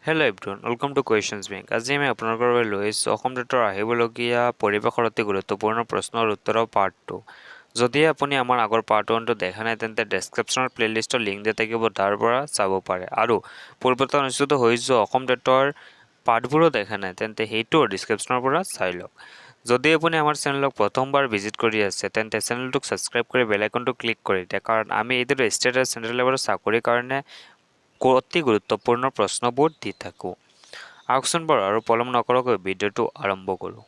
Hello everyone, welcome to Questions Bank. আজি আমি আপোনালোকৰ বাবে লৈ আহিছোঁ অসম টেটৰ আহিবলগীয়া পৰিৱেশৰ অতি গুৰুত্বপূৰ্ণ প্ৰশ্নৰ উত্তৰৰ পাৰ্ট 2। যদি আপুনি আমাৰ আগৰ পাৰ্ট 1টো দেখা নাই তেন্তে ডেছক্ৰিপশ্যনৰ প্লেলিষ্টৰ লিংক দিয়া থাকিব, তাৰ পৰা চাব পাৰে। আৰু পূৰ্বতে অনুষ্ঠিত হৈ যোৱা অসম টেটৰ পাৰ্টবোৰো দেখা নাই তেন্তে সেইটো ডেছক্ৰিপশ্যনৰ পৰা চাই লওক। যদি আপুনি আমাৰ চেনেলক প্ৰথমবাৰ ভিজিট কৰি আছে তেন্তে চেনেলটোক ছাবস্ক্ৰাইব কৰি বেল আইকনটো ক্লিক কৰি দিয়ে, কাৰণ আমি এইদৰে ষ্টেট আৰু চেণ্ট্ৰেল লেভেলৰ চাকৰিৰ কাৰণে অতি গুৰুত্বপূৰ্ণ প্ৰশ্নবোৰ দি থাকোঁ। আহকচোন বাৰু আৰু পলম নকৰাকৈ ভিডিঅ'টো আৰম্ভ কৰোঁ।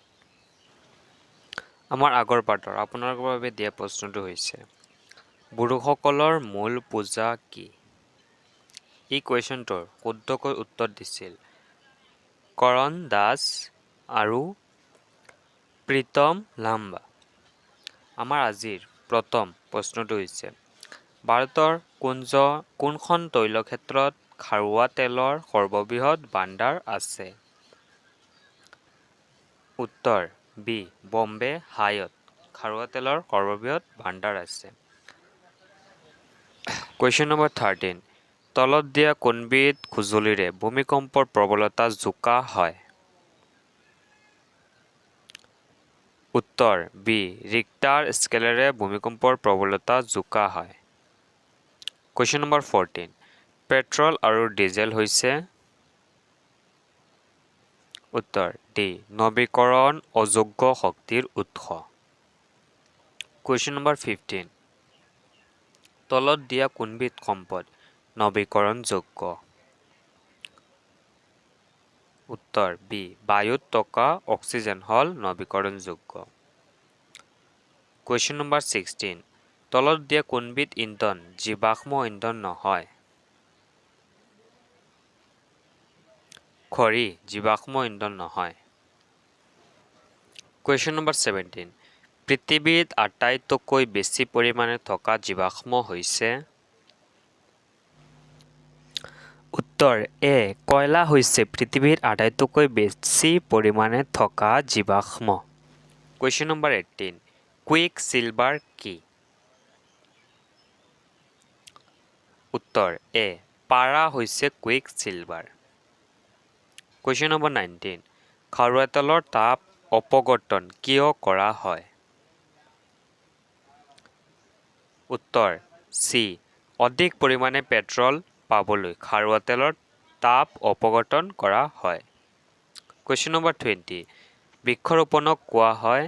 আমাৰ আগৰ পাঠৰ আপোনালোকৰ বাবে দিয়া প্ৰশ্নটো হৈছে, বড়োসকলৰ মূল পূজা কি? এই কুৱেশ্যনটোৰ শুদ্ধকৈ উত্তৰ দিছিল কৰণ দাস আৰু প্ৰীতম লাম্বা। আমাৰ আজিৰ প্ৰথম প্ৰশ্নটো হৈছে, ভাৰতৰ কোনখন তৈলক্ষেত্ৰত খাৰুৱা তেলৰ সৰ্ববৃহৎ ভাণ্ডাৰ আছে? উত্তৰ বি, বম্বে হাইত খাৰুৱা তেলৰ সৰ্ববৃহৎ ভাণ্ডাৰ আছে। কুৱেশ্যন নম্বৰ 13, তলত দিয়া কোনবিধ সঁজুলিৰে ভূমিকম্পৰ প্ৰবলতা জোকা হয়? উত্তৰ বি, ৰিক্টাৰ স্কেলেৰে ভূমিকম্পৰ প্ৰবলতা জোকা হয়। কুৱেশ্যন নম্বৰ 14, পেট্ৰল আৰু ডিজেল হৈছে? উত্তৰ ডি, নৱীকৰণ অযোগ্য শক্তিৰ উৎস। কুৱেশ্যন নম্বৰ 15, তলত দিয়া কোনবিধ সম্পদ নৱীকৰণযোগ্য? উত্তৰ বি, বায়ুত থকা অক্সিজেন হ'ল নৱীকৰণযোগ্য। কুৱেশ্যন নম্বৰ 16, তলত দিয়া কোনবিধ ইন্ধন জীৱাশ্ম ইন্ধন নহয়? খৰি জীৱাশ্ম ইন্ধন নহয়। কুৱেশ্যন নম্বৰ 17, পৃথিৱীত আটাইতকৈ বেছি পৰিমাণে থকা জীৱাশ্ম হৈছে? উত্তৰ এ, কয়লা হৈছে পৃথিৱীৰ আটাইতকৈ বেছি পৰিমাণে থকা জীৱাশ্ম। কুৱেশ্যন নম্বৰ 18, কুইক চিলভাৰ কি? উত্তৰ এ, পাৰা হৈছে কুইক চিলভাৰ। কুৱেশ্যন নম্বৰ 19, খাৰুৱা তেলৰ তাপ অপগঠন কিয় কৰা হয়? উত্তৰ চি, অধিক পৰিমাণে পেট্ৰল পাবলৈ খাৰুৱা তেলৰ তাপ অপগঠন কৰা হয়। কুৱেশ্যন নম্বৰ 20, বৃক্ষৰোপণক কোৱা হয়?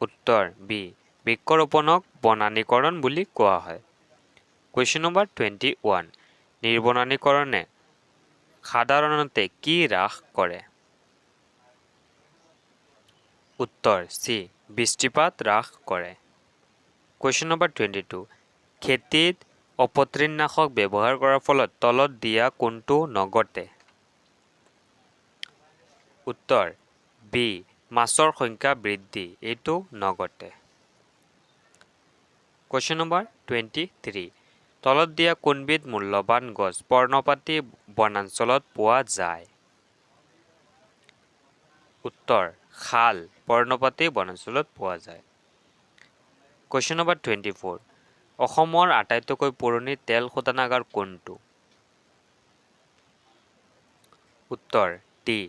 উত্তৰ বি, বৃক্ষৰোপণক বনানীকৰণ বুলি কোৱা হয়। কুৱেশ্যন নম্বৰ 21, নিৰ্বনানীকৰণে সাধাৰণতে কি হ্ৰাস কৰে? উত্তৰ চি, বৃষ্টিপাত হ্ৰাস কৰে। কুৱেশ্যন নম্বৰ 22, খেতিত অপতৃণনাশক ব্যৱহাৰ কৰাৰ ফলত তলত দিয়া কোনটো নঘটে? উত্তৰ বি, মাছৰ সংখ্যা বৃদ্ধি, এইটো নঘটে। কুৱেশ্যন নম্বৰ 23, তলত দিয়া কোনবিধ মূল্যৱান গছ পৰ্ণপাতী বনাঞ্চলত পোৱা যায়? উত্তৰ শাল পৰ্ণপাতী বনাঞ্চলত পোৱা যায়। কুৱেশ্যন নম্বৰ 24, অসমৰ আটাইতকৈ পুৰণি তেল শোধনাগাৰ কোনটো? উত্তৰ ডি,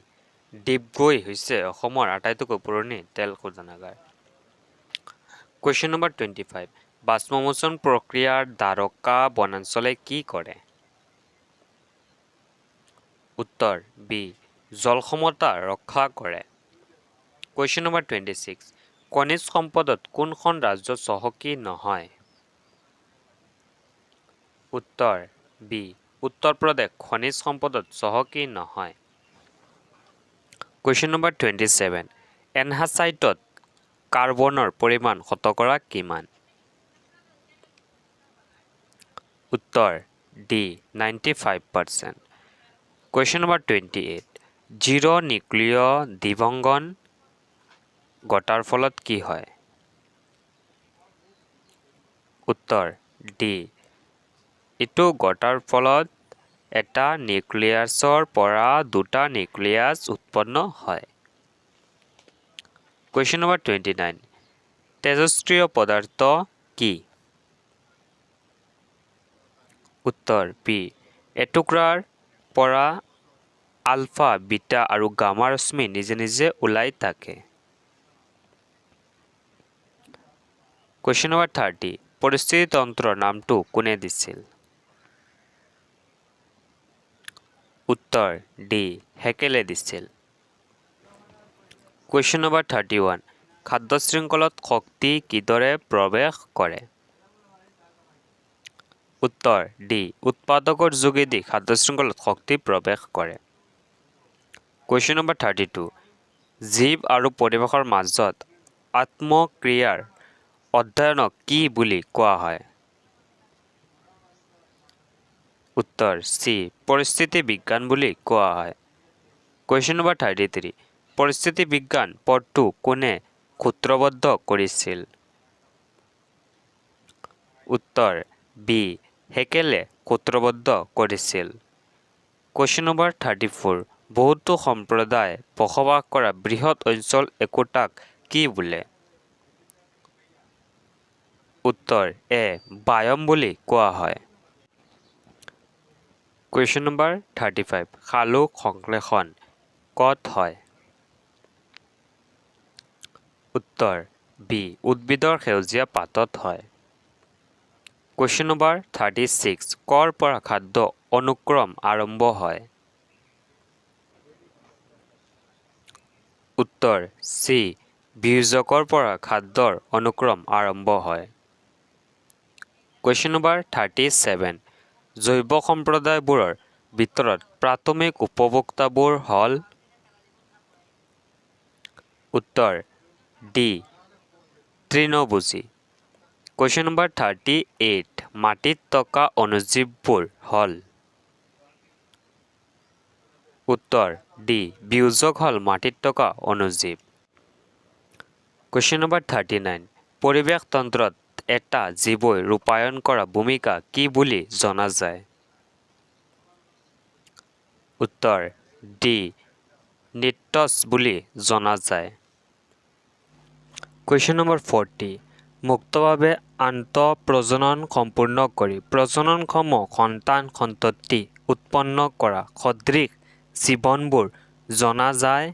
ডিগবৈ হৈছে অসমৰ আটাইতকৈ পুৰণি তেল শোধনাগাৰ। কুৱেশ্যন নম্বৰ 25, বাষ্পমোচন প্ৰক্ৰিয়াৰ দ্বাৰকা বনাঞ্চলে কি কৰে? উত্তৰ বি, জলসমতা ৰক্ষা কৰে। কুৱেশ্যন নম্বৰ 26, খনিজ সম্পদত কোনখন ৰাজ্য চহকী নহয়? উত্তৰ বি, উত্তৰ প্ৰদেশ খনিজ সম্পদত চহকী নহয়। কুৱেশ্যন নম্বৰ 27, এনহাচাইটত কাৰ্বনৰ পৰিমাণ শতকৰা কিমান? উত্তৰ ডি, 95%। কুৱেশ্যন নম্বৰ 28, জিৰ' নিউক্লিয় দ্বিবংগন ঘটাৰ ফলত কি হয়? উত্তৰ ডি, এইটো ঘটাৰ ফলত এটা নিউক্লিয়াছৰ পৰা দুটা নিউক্লিয়াছ উৎপন্ন হয়। কুৱেশ্যন নম্বৰ 29, তেজস্ক্ৰিয় পদাৰ্থ কি? উত্তৰ বি, এটুকুৰাৰ পৰা আলফা বিটা আৰু গামা ৰশ্মি নিজে নিজে ওলাই থাকে Question number 30 পৰিস্থিতি তন্ত্ৰৰ নামটো কোনে দিছিল উত্তৰ ডি হেকেলে দিছিল Question number 31 খাদ্য শৃংখলত শক্তি কিদৰে প্ৰৱেশ কৰে উত্তৰ ডি উৎপাদকৰ যোগেদি খাদ্য শৃংখলত শক্তি প্ৰৱেশ কৰে Question number 32 জীৱ আৰু পৰিৱেশৰ মাজত আত্মক্ৰিয়াৰ অধ্যয়নক কি বুলি কোৱা হয় উত্তৰ সি পৰিস্থিতি বিজ্ঞান বুলি কোৱা হয় Question number 33 পৰিস্থিতি বিজ্ঞান পঢ়টো কোনে সূত্ৰবদ্ধ কৰিছিল উত্তৰ বি হেকেলে সূত্ৰবদ্ধ কৰিছিল Question number 34 বহুতো সম্প্ৰদায় বসবাস কৰা বৃহৎ অঞ্চল একোটাক কি বোলে উত্তৰ এ বায়ম বুলি কোৱা হয় Question number 35 শালুক সংশ্লেষণ কত হয় উত্তৰ বি উদ্ভিদৰ সেউজীয়া পাতত হয় Question number 36 কৰ পৰা খাদ্য অনুক্ৰম আৰম্ভ হয় উত্তৰ সি বীজকৰ পৰা খাদ্যৰ অনুক্ৰম আৰম্ভ হয় Question number 37 জৈৱ সম্প্ৰদায়বোৰৰ ভিতৰত প্ৰাথমিক উপভোক্তাবোৰ হল উত্তৰ ডি তৃণভোজী Question number 38 মাটিত থকা অনুজীৱবোৰ হল উত্তৰ ডি বিয়োজক হল মাটিত থকা অনুজীৱ Question number 39 পৰিৱেশ তন্ত্ৰত এটা জীৱই ৰূপায়ণ কৰা ভূমিকা কি বুলি জনা যায় উত্তৰ ডি নিট্ৰছ বুলি জনা যায় Question number 40 মুক্তভাৱে আন্তঃপ্ৰজনন সম্পূৰ্ণ কৰি প্ৰজননক্ষম সন্তান সন্ততি উৎপন্ন কৰা সদৃশ জীৱনবোৰ জনা যায়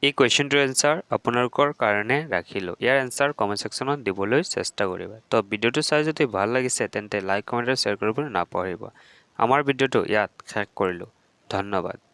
এই কোৱেশ্চনটোৰ এনসাৰ আপোনালোকৰ কাৰণে ৰাখিলো ইয়াৰ এনসাৰ কমেন্ট সেকশনত দিবলৈ চেষ্টা কৰিবা তো ভিডিওটো চাই যদি ভাল লাগিছে তেন্তে লাইক কমেন্ট আৰু শেয়াৰ কৰিবলৈ নাপাহৰিব আমাৰ ভিডিওটো ইয়াত শেষ কৰিলো ধন্যবাদ